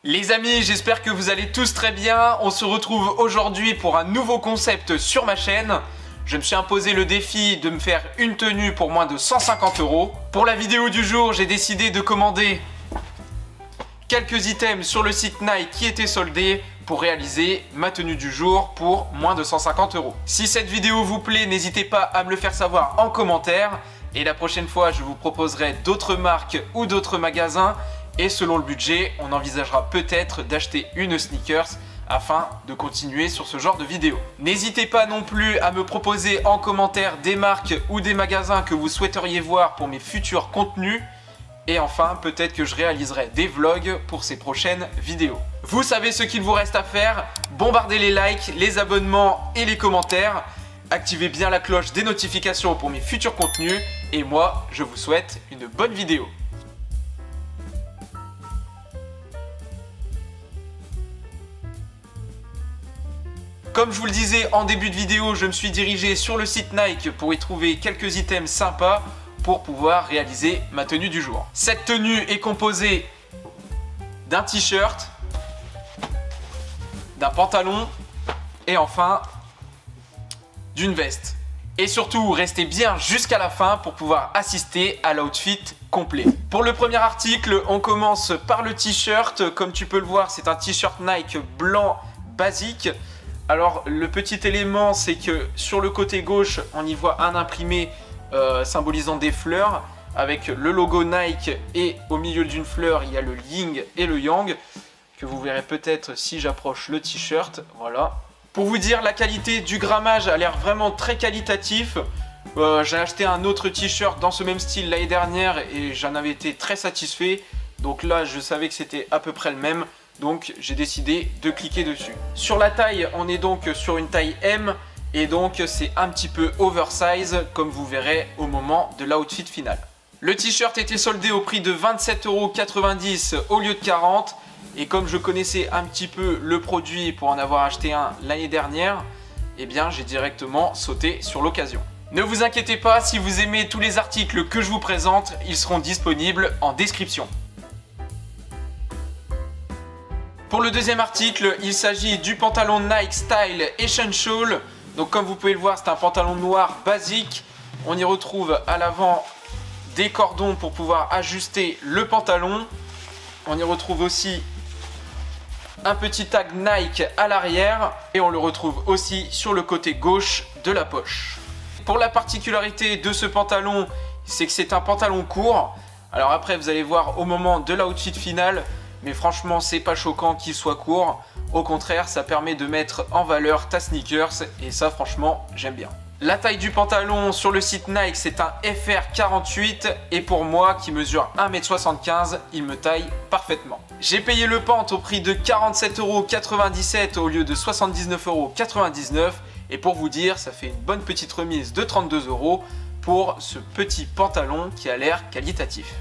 Les amis, j'espère que vous allez tous très bien. On se retrouve aujourd'hui pour un nouveau concept sur ma chaîne. Je me suis imposé le défi de me faire une tenue pour moins de 150 €. Pour la vidéo du jour, j'ai décidé de commander quelques items sur le site Nike qui étaient soldés pour réaliser ma tenue du jour pour moins de 150 €. Si cette vidéo vous plaît, n'hésitez pas à me le faire savoir en commentaire. Et la prochaine fois, je vous proposerai d'autres marques ou d'autres magasins. Et selon le budget, on envisagera peut-être d'acheter une sneakers afin de continuer sur ce genre de vidéo. N'hésitez pas non plus à me proposer en commentaire des marques ou des magasins que vous souhaiteriez voir pour mes futurs contenus. Et enfin, peut-être que je réaliserai des vlogs pour ces prochaines vidéos. Vous savez ce qu'il vous reste à faire, bombardez les likes, les abonnements et les commentaires. Activez bien la cloche des notifications pour mes futurs contenus. Et moi, je vous souhaite une bonne vidéo. Comme je vous le disais en début de vidéo, je me suis dirigé sur le site Nike pour y trouver quelques items sympas pour pouvoir réaliser ma tenue du jour. Cette tenue est composée d'un t-shirt, d'un pantalon et enfin d'une veste. Et surtout, restez bien jusqu'à la fin pour pouvoir assister à l'outfit complet. Pour le premier article, on commence par le t-shirt. Comme tu peux le voir, c'est un t-shirt Nike blanc basique. Alors le petit élément, c'est que sur le côté gauche, on y voit un imprimé symbolisant des fleurs avec le logo Nike, et au milieu d'une fleur, il y a le yin et le yang que vous verrez peut-être si j'approche le t-shirt. Voilà. Pour vous dire, la qualité du grammage a l'air vraiment très qualitatif. J'ai acheté un autre t-shirt dans ce même style l'année dernière et j'en avais été très satisfait. Donc là, je savais que c'était à peu près le même. Donc j'ai décidé de cliquer dessus. Sur la taille, on est donc sur une taille M. Et donc c'est un petit peu oversize, comme vous verrez au moment de l'outfit final. Le t-shirt était soldé au prix de 27,90 € au lieu de 40 €. Et comme je connaissais un petit peu le produit pour en avoir acheté un l'année dernière, eh bien j'ai directement sauté sur l'occasion. Ne vous inquiétez pas, si vous aimez tous les articles que je vous présente, ils seront disponibles en description. Pour le deuxième article, il s'agit du pantalon Nike Style Essential. Donc comme vous pouvez le voir, c'est un pantalon noir basique. On y retrouve à l'avant des cordons pour pouvoir ajuster le pantalon. On y retrouve aussi un petit tag Nike à l'arrière. Et on le retrouve aussi sur le côté gauche de la poche. Pour la particularité de ce pantalon, c'est que c'est un pantalon court. Alors après, vous allez voir au moment de l'outfit final. Mais franchement, c'est pas choquant qu'il soit court. Au contraire, ça permet de mettre en valeur ta sneakers. Et ça, franchement, j'aime bien. La taille du pantalon sur le site Nike, c'est un FR48. Et pour moi, qui mesure 1,75 m, il me taille parfaitement. J'ai payé le pant au prix de 47,97 € au lieu de 79,99 €. Et pour vous dire, ça fait une bonne petite remise de 32 € pour ce petit pantalon qui a l'air qualitatif.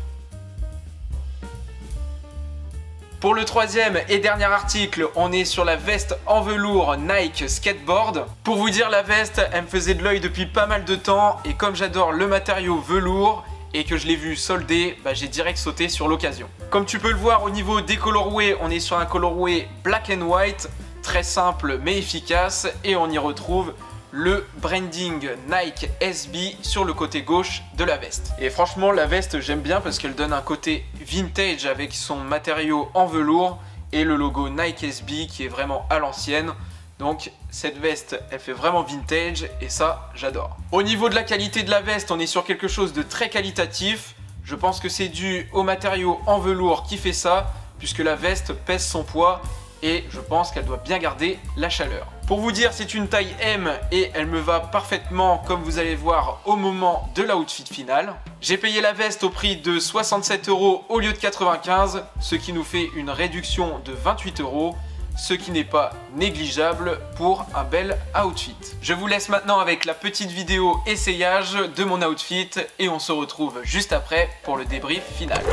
Pour le troisième et dernier article, on est sur la veste en velours Nike Skateboard. Pour vous dire, la veste, elle me faisait de l'œil depuis pas mal de temps. Et comme j'adore le matériau velours et que je l'ai vu soldé, j'ai direct sauté sur l'occasion. Comme tu peux le voir au niveau des colorways, on est sur un colorway black and white. Très simple mais efficace. Et on y retrouve le branding Nike SB sur le côté gauche de la veste. Et franchement, la veste, j'aime bien parce qu'elle donne un côté vintage avec son matériau en velours et le logo Nike SB qui est vraiment à l'ancienne. Donc cette veste, elle fait vraiment vintage et ça, j'adore. Au niveau de la qualité de la veste, on est sur quelque chose de très qualitatif. Je pense que c'est dû au matériau en velours qui fait ça, puisque la veste pèse son poids et je pense qu'elle doit bien garder la chaleur. Pour vous dire, c'est une taille M et elle me va parfaitement, comme vous allez voir au moment de l'outfit final. J'ai payé la veste au prix de 67 € au lieu de 95 €, ce qui nous fait une réduction de 28 €, ce qui n'est pas négligeable pour un bel outfit. Je vous laisse maintenant avec la petite vidéo essayage de mon outfit et on se retrouve juste après pour le débrief final.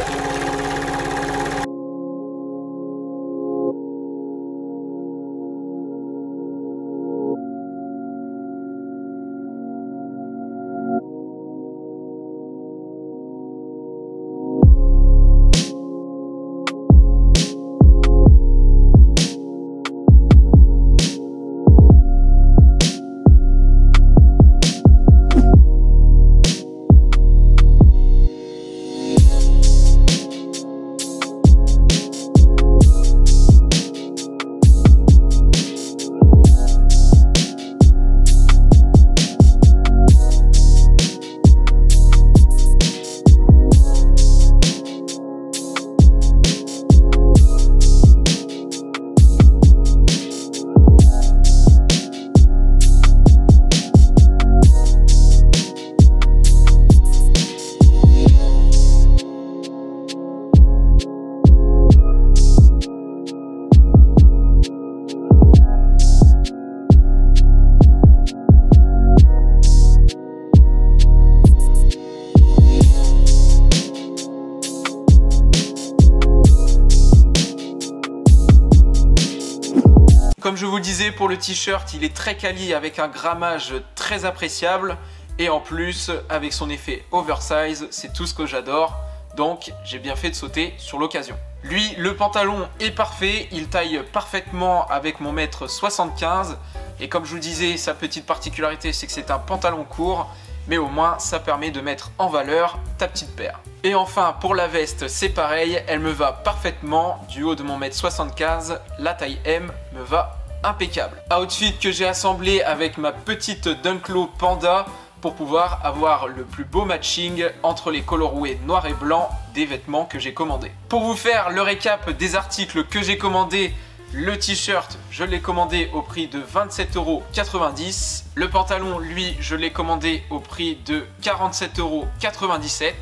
Comme je vous le disais, pour le t-shirt, il est très quali avec un grammage très appréciable. Et en plus, avec son effet oversize, c'est tout ce que j'adore. Donc, j'ai bien fait de sauter sur l'occasion. Lui, le pantalon est parfait. Il taille parfaitement avec mon mètre 75. Et comme je vous le disais, sa petite particularité, c'est que c'est un pantalon court. Mais au moins, ça permet de mettre en valeur ta petite paire. Et enfin, pour la veste, c'est pareil. Elle me va parfaitement. Du haut de mon mètre 75, la taille M me va impeccable. Outfit que j'ai assemblé avec ma petite Dunklo Panda pour pouvoir avoir le plus beau matching entre les colorways noir et blanc des vêtements que j'ai commandés. Pour vous faire le récap des articles que j'ai commandés, le t-shirt, je l'ai commandé au prix de 27,90 €. Le pantalon, lui, je l'ai commandé au prix de 47,97 €.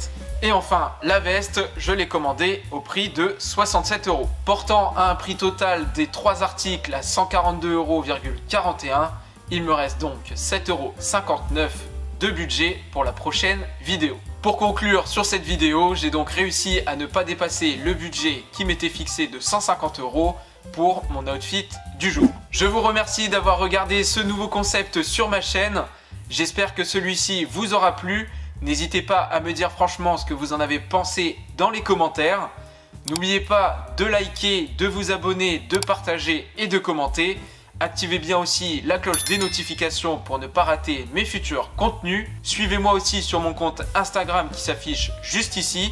Et enfin, la veste, je l'ai commandé au prix de 67 €. Portant à un prix total des 3 articles à 142,41 €, il me reste donc 7,59 € de budget pour la prochaine vidéo. Pour conclure sur cette vidéo, j'ai donc réussi à ne pas dépasser le budget qui m'était fixé de 150 € pour mon outfit du jour. Je vous remercie d'avoir regardé ce nouveau concept sur ma chaîne. J'espère que celui-ci vous aura plu. N'hésitez pas à me dire franchement ce que vous en avez pensé dans les commentaires. N'oubliez pas de liker, de vous abonner, de partager et de commenter. Activez bien aussi la cloche des notifications pour ne pas rater mes futurs contenus. Suivez-moi aussi sur mon compte Instagram qui s'affiche juste ici,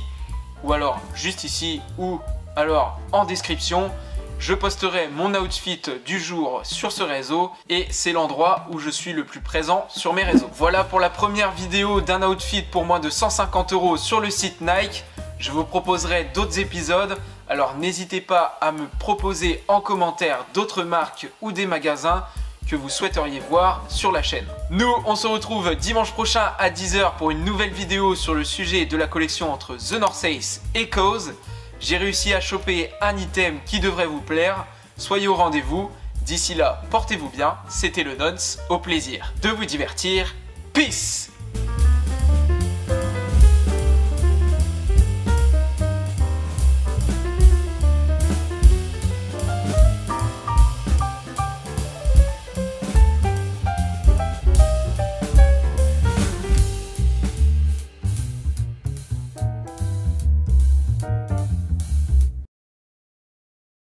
ou alors juste ici, ou alors en description. Je posterai mon outfit du jour sur ce réseau et c'est l'endroit où je suis le plus présent sur mes réseaux. Voilà pour la première vidéo d'un outfit pour moins de 150 € sur le site Nike. Je vous proposerai d'autres épisodes, alors n'hésitez pas à me proposer en commentaire d'autres marques ou des magasins que vous souhaiteriez voir sur la chaîne. Nous, on se retrouve dimanche prochain à 10 h pour une nouvelle vidéo sur le sujet de la collection entre The North Face et KAWS. J'ai réussi à choper un item qui devrait vous plaire. Soyez au rendez-vous. D'ici là, portez-vous bien. C'était le Nonce. Au plaisir de vous divertir. Peace!